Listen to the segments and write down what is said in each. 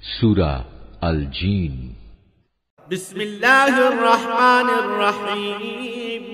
সূরা আল জিন। বিসমিল্লাহির রহমানির রহিম।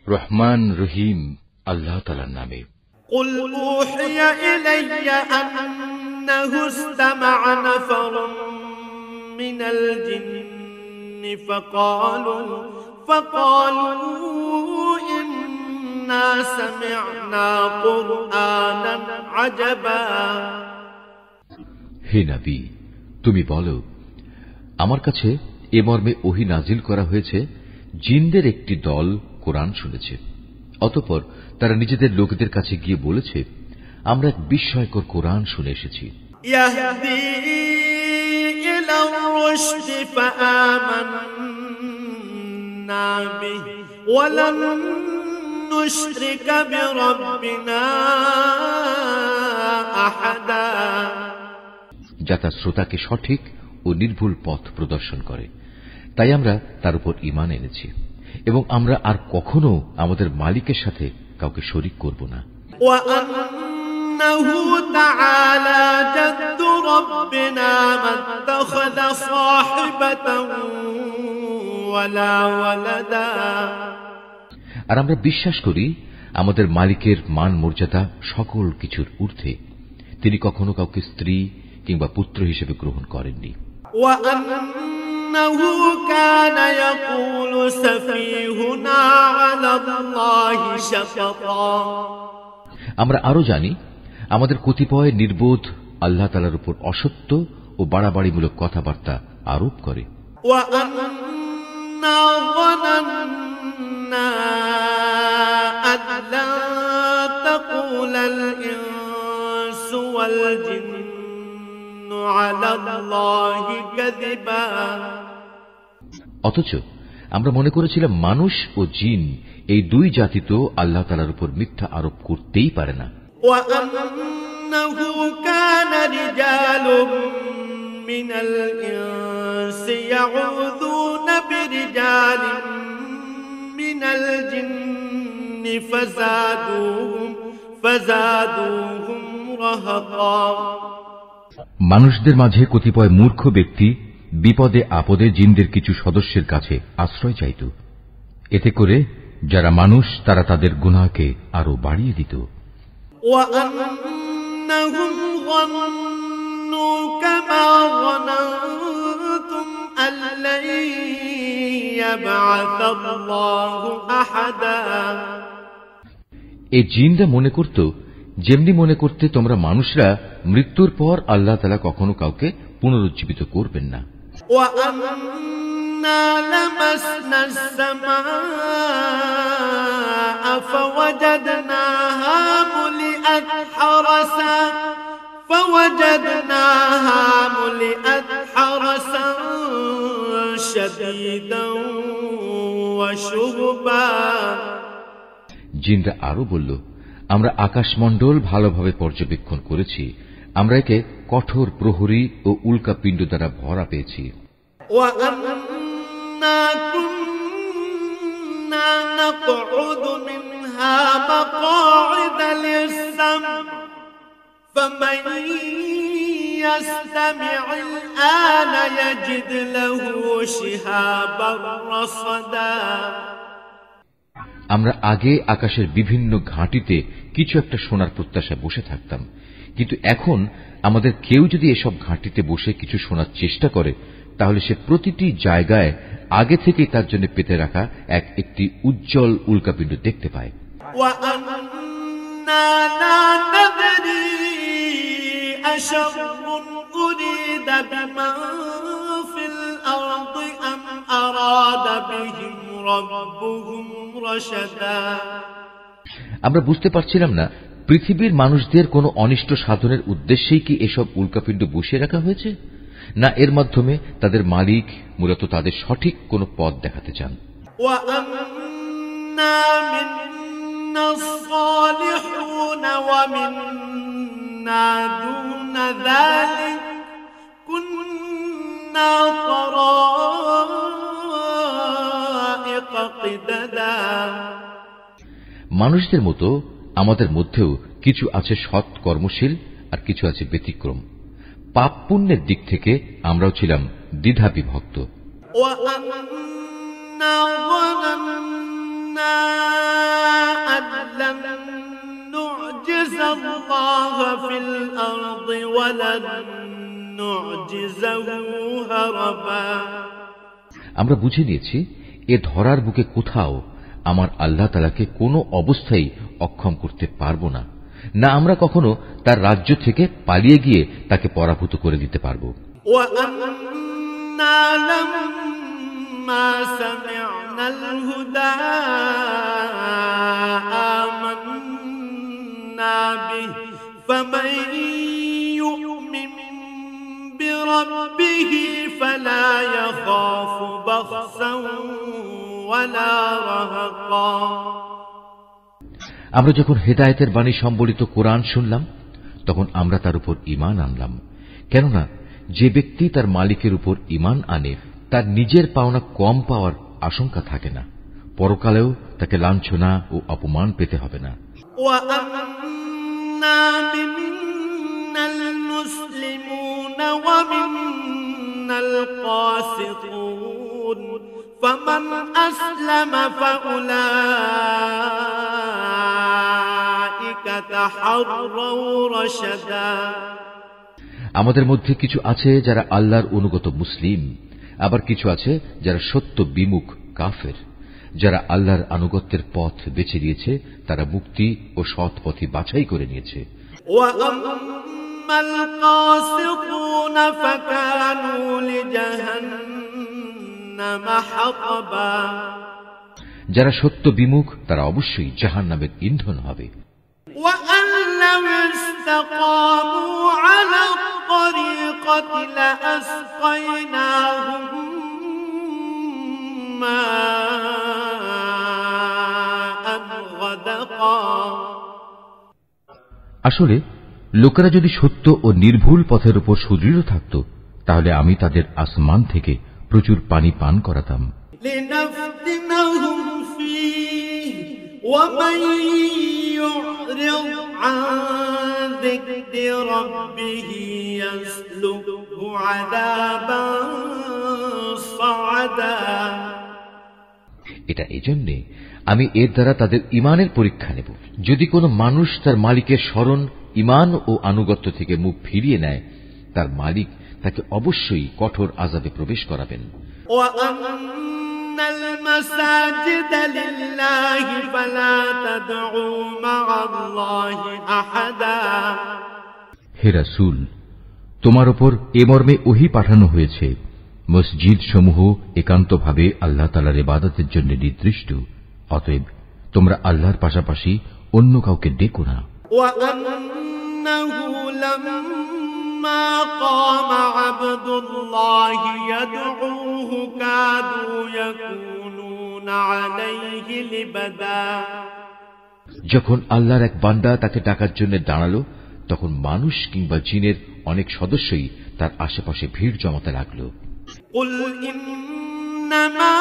রহমান রহিম আল্লাহ তাআলার নামে। কুল উহিয়া ইলাইয়া আন্নাহু ইসতামা'a নাফারুম মিনাল জিন্নি ফাকালু ইন্না সামি'না কুরআনান আজাবা। হে নবী, তুমি বলো, আমার কাছে এ মর্মে ওহী নাজিল করা হয়েছে, জিনদের একটি দল কোরআন শুনেছে। অতঃপর তারা নিজেদের লোকদের কাছে গিয়ে বলেছে, আমরা এক বিস্ময়কর কোরআন শুনে এসেছি। ইয়াহদি ইলার রুশদি ফাআমান্না বিহি ওয়া লান নুশরিকা বিরাব্বিনা আহাদা। যা তার শ্রোতাকে সঠিক ও নির্ভুল পথ প্রদর্শন করে, তাই আমরা তার উপর ঈমান এনেছি এবং আমরা আর কখনো আমাদের মালিকের সাথে কাউকে শরীক করব না। ওয়া আন্নাহু তাআলা জাদ্দু রাব্বিনা মাত্তাখাযা সাহিবাতান ওয়ালা ওয়ালাদা। আর আমরা বিশ্বাস করি আমাদের মালিকের মান মর্যাদা সকল কিছুর ঊর্ধ্বে, তিনি কখনো কাউকে স্ত্রী কিংবা পুত্র হিসেবে গ্রহণ করেননি। ওয়া আন্নাহু কানা ইয়াকুলু সাফীহুনা আলাল্লাহি শাতাতা। আমরা আরো জানি আমাদের কতিপয় নির্বোধ আল্লাহ তাআলার উপর অসত্য ও বাড়াবাড়িমূলক কথাবার্তা আরোপ করে। ওয়া আন্না যানান্না আল্লা তাকুলাল ইনসু ওয়াল জিন্নু আলাল্লাহি কাযিবা। অথচ আমরা মনে করেছিলাম মানুষ ও জিন এই দুই জাতি তো আল্লাহ তাআলার উপর মিথ্যা আরোপ করতেই পারে না। ওয়া আন্নাহু কানা রিজালুম মিনাল ইনসি ইয়াউযুনা বিরিজালিন মিনাল জিন্নি ফাযাদুহুম রাহাকা। মানুষদের মাঝে কতিপয় মূর্খ ব্যক্তি বিপদে আপদে জিনদের কিছু সদস্যের কাছে আশ্রয় চাইত। এতে করে যারা মানুষ তারা তাদের গুনাহকে আরো বাড়িয়ে দিত। ওয়া আন্নাহুম যান্নু কামা যানানতুম আল্লান ইয়াবআসাল্লাহু আহাদা। এই জিনরা মনে করত, যেমনি মনে করতে তোমরা মানুষরা মৃত্যুর পর আল্লাহ তাআলা কখনো কাউকে পুনরুজ্জীবিত করবেন না। ওয়া আন্না লামাসনাস সামাআ ফাওয়াজাদনাহা মুলিআত হারাসান শাদীদান ওয়া শুহবা। জিনরা আরো বলল, আমরা আকাশমণ্ডল ভালোভাবে পর্যবেক্ষণ করেছি, আমরা একে কঠোর প্রহরী ও উল্কা পিণ্ড দ্বারা ভরা পেয়েছি। ওয়া আন্না কুন্না নাকউদু মিনহা মাকআইদা লিস-সাম ফামান ইয়াসতামি'ল আনা ইয়াজিদ লাহু শিহাবান রাসাদা। আমরা আগে আকাশের বিভিন্ন ঘাঁটিতে কিছু একটা শোনার প্রত্যাশায় বসে থাকতাম, কিন্তু এখন আমাদের কেউ যদি এসব ঘাঁটিতে বসে কিছু শোনার চেষ্টা করে, তাহলে সে প্রতিটি জায়গায় আগে থেকেই তার জন্য পেতে রাখা একটি উজ্জ্বল উল্কাপিণ্ড দেখতে পায়। ওয়া আন্না লা নাদরি আশরুন উরিদা বিমান ফিল আরদি আম আরাদা বিহিম রাব্বুহুম রাশাদা। আমরা বুঝতে পারছিলাম না পৃথিবীর মানুষদের কোন অনিষ্ট সাধনের উদ্দেশ্যেই কি এসব উল্কাপিণ্ড বসিয়ে রাখা হয়েছে, না এর মাধ্যমে তাদের মালিক মূলত তাদের সঠিক কোন পথ দেখাতে চান। ওয়া আন্না মিন্নাস সালিহুনা ওয়া মিন্না দুনা যালিক কুন্না তারা'iqa qidaدا। মানুষদের মতো আমাদের মধ্যেও কিছু আছে সৎ কর্মশীল আর কিছু আছে ব্যতিক্রম। পাপ পুণ্যের দিক থেকে আমরাও ছিলাম দ্বিধা বিভক্ত। আমরা বুঝে নিয়েছি এ ধরার বুকে কোথাও আমার আল্লাহ তাআলাকে কোনো অবস্থায় অক্ষম করতে পারব না, না আমরা কখনো তার রাজ্য থেকে পালিয়ে গিয়ে তাকে পরাভূত করে দিতে পারব। بربه فلا يخاف بخسا ولا رهقا। আমরা যখন হেদায়েতের বাণী সম্বলিত কোরআন শুনলাম তখন আমরা তার উপর ঈমান আনলাম, কেননা যে ব্যক্তি তার মালিকের উপর ঈমান আনে তার নিজের পাওনা কম পাওয়ার আশঙ্কা থাকে না, পরকালেও তাকে লাঞ্ছনা ও অপমান পেতে হবে না। ومنا القاسطون فمن أسلم فأولئك تحروا رشدا। আমাদের মধ্যে কিছু আছে যারা আল্লাহর অনুগত মুসলিম, আবার কিছু আছে যারা সত্য বিমুখ কাফের। যারা আল্লাহর আনুগত্যের পথ বেছে নিয়েছে তারা মুক্তি ও সৎ পথই বাছাই করে নিয়েছে। القاسطون فكانوا لجهنم حطبا। যারা সত্য বিমুখ তারা অবশ্যই জাহান্নামের ইন্ধন হবে। وأن لو استقاموا على الطريقة لأسقيناهم ماء غدقا। আসলে লোকেরা যদি সত্য ও নির্ভুল পথের উপর সুদৃঢ় থাকত তাহলে আমি তাদের আসমান থেকে প্রচুর পানি পান করাতাম। এটা এজন্যে আমি এর দ্বারা তাদের ঈমানের পরীক্ষা নেব। যদি কোনো মানুষ তার মালিকের স্মরণ, ঈমান ও আনুগত্য থেকে মুখ ফিরিয়ে নেয় তার মালিক তাকে অবশ্যই কঠোর আযাবে প্রবেশ করাবেন। হে রাসূল, তোমার উপর এ মর্মে ওহী পাঠানো হয়েছে, মসজিদ সমূহ একান্তভাবে আল্লাহ তাআলার ইবাদতের জন্য নির্দিষ্ট, অতএব তোমরা আল্লাহর পাশাপাশি অন্য কাউকে ডেকো না। لما قام عبد الله يدعوه كادوا يكونون عليه لبدا। যখন আল্লাহর এক বান্দা তাকে ডাকার জন্য দাঁড়ালো তখন মানুষ কিংবা জিনের অনেক সদস্যই তার আশেপাশে ভিড় জমাতে লাগলো। قل إنما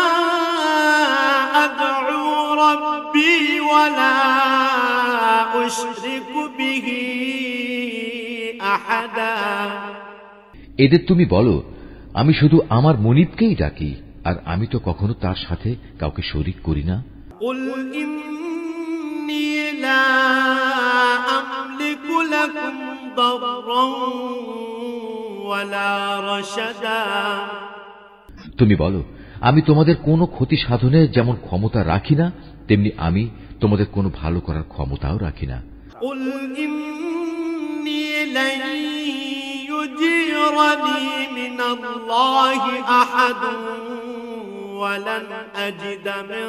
أدعو ربي ولا أشرك به أحدا। এদের তুমি বলো, আমি শুধু আমার মুনিবকেই ডাকি, আর আমি তো কখনো তার সাথে কাউকে শরীক করি না। قل إني لا أملك لكم ضرا ولا رشدا। তুমি বলো, আমি তোমাদের কোনো ক্ষতি সাধনের যেমন ক্ষমতা রাখি না তেমনি আমি তোমাদের কোনো ভালো করার ক্ষমতাও রাখি না। قل إني لن يجيرني من الله أحد ولن أجد من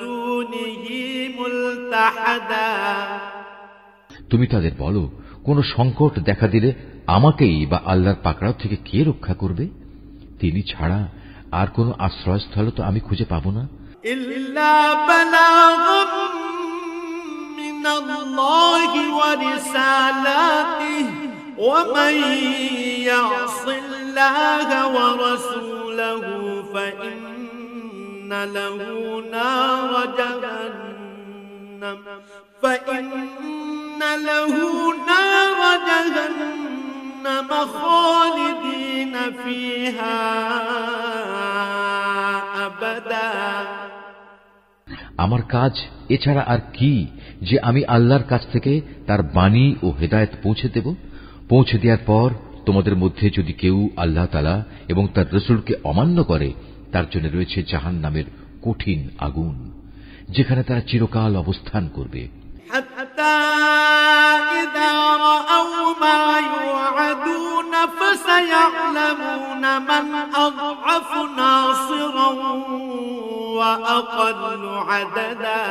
دونه ملتحدا। তুমি তাদের বলো, কোন সংকট দেখা দিলে আমাকেই বা আল্লাহর পাকড়াও থেকে কে রক্ষা করবে? তিনি ছাড়া আর কোন আশ্রয়স্থল তো আমি খুঁজে পাবো না। ইল্লা বালাগুম মিনাল্লাহি ওয়া রিসালাতিহি ওয়া মান ইয়াসিল্লাহা ওয়া রাসূলাহু ফাইন্না লাহু নার জাহান্নাম خالدين فيها أبدا আমার কাজ এছাড়া আর কি যে আমি আল্লাহর কাছ থেকে তার বাণী ও হেদায়েত পৌঁছে দেব। পৌঁছে দেওয়ার পর তোমাদের মধ্যে যদি কেউ আল্লাহ তাআলা এবং তার রাসূলকে অমান্য করে, তার জন্য রয়েছে জাহান্নামের কঠিন আগুন, যেখানে তারা চিরকাল অবস্থান করবে। حتى إذا رأوا ما يوعدون فسيعلمون من أضعف ناصرا وأقل عددا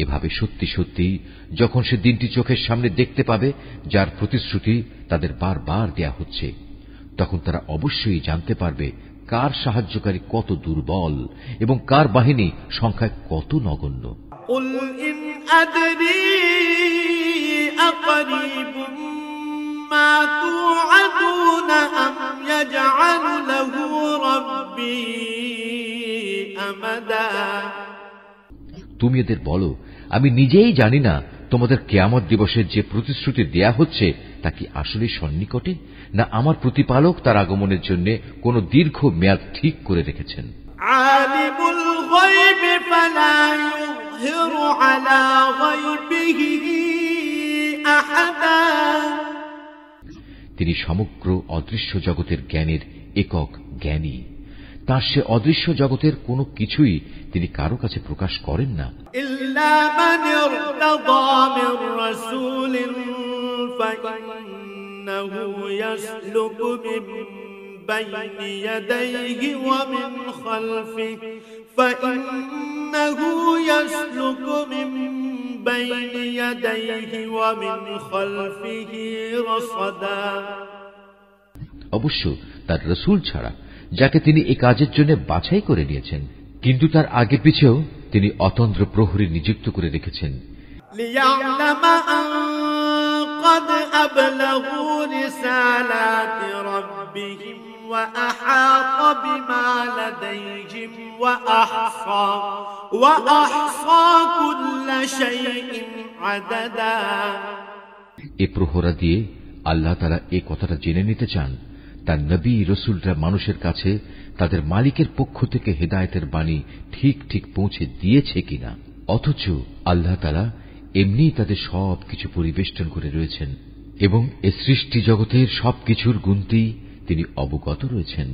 এভাবে সত্যি সত্যি যখন সে দিনটি চোখের সামনে দেখতে পাবে, যার প্রতিশ্রুতি তাদের বারবার দেয়া হচ্ছে, তখন তারা অবশ্যই জানতে পারবে কার সাহায্যকারী কত দুর্বল এবং কার বাহিনী সংখ্যায় কত নগণ্য। قل إن أدري أقريب ما توعدون أم يجعل له ربي أمدا তুমি এদের বলো, আমি নিজেই জানি না তোমাদের কিয়ামত দিবসের যে প্রতিশ্রুতি দেয়া হচ্ছে তা কি আসলে সন্নিকটে, না আমার প্রতিপালক তার আগমনের জন্য কোন দীর্ঘ মেয়াদ ঠিক করে রেখেছেন। আলিমুল গায়ব ফালা ইউযহিরু আলা গায়বিহি আহাদা তিনি সমগ্র অদৃশ্য জগতের জ্ঞানের একক জ্ঞানী। তার সে অদৃশ্য জগতের কোনো কিছুই তিনি কারো কাছে প্রকাশ করেন না। ইল্লা মান ইরতাদা মির রাসূলিন ফাইন্নাহু ইয়াসলুকু মিন বাইনি ইয়াদাইহি ওয়া মিন খালফিহি ফাইন্নাহু ইয়াসলুকু মিন বাইনি ইয়াদাইহি ওয়া মিন খালফিহি রাসাদা অবশ্য তার রাসূল ছাড়া যাকে তিনি এই কাজের জন্য বাছাই করে নিয়েছেন, কিন্তু তার আগে পিছেও তিনি অতন্দ্র প্রহরী নিযুক্ত করে রেখেছেন। লিয়া'লামা আন ক্বাদ আবলাগু রিসালাতি রাব্বিহিম ওয়া আহাতা বিমা লাদাইহিম ওয়া আহসা কুল্লা শাইইন আদাদা। এ প্রহরা দিয়ে আল্লাহ তাআলা এই কথাটা জেনে নিতে চান তার নবী রাসূলরা মানুষের কাছে তাদের মালিকের পক্ষ থেকে হেদায়েতের বাণী ঠিক ঠিক পৌঁছে দিয়েছে কিনা। অথচ আল্লাহ তাআলা এমনিই তাদের সবকিছু পরিবেষ্টন করে রয়েছেন এবং এ সৃষ্টি জগতের সবকিছুর গুনতি তিনি অবগত রয়েছেন।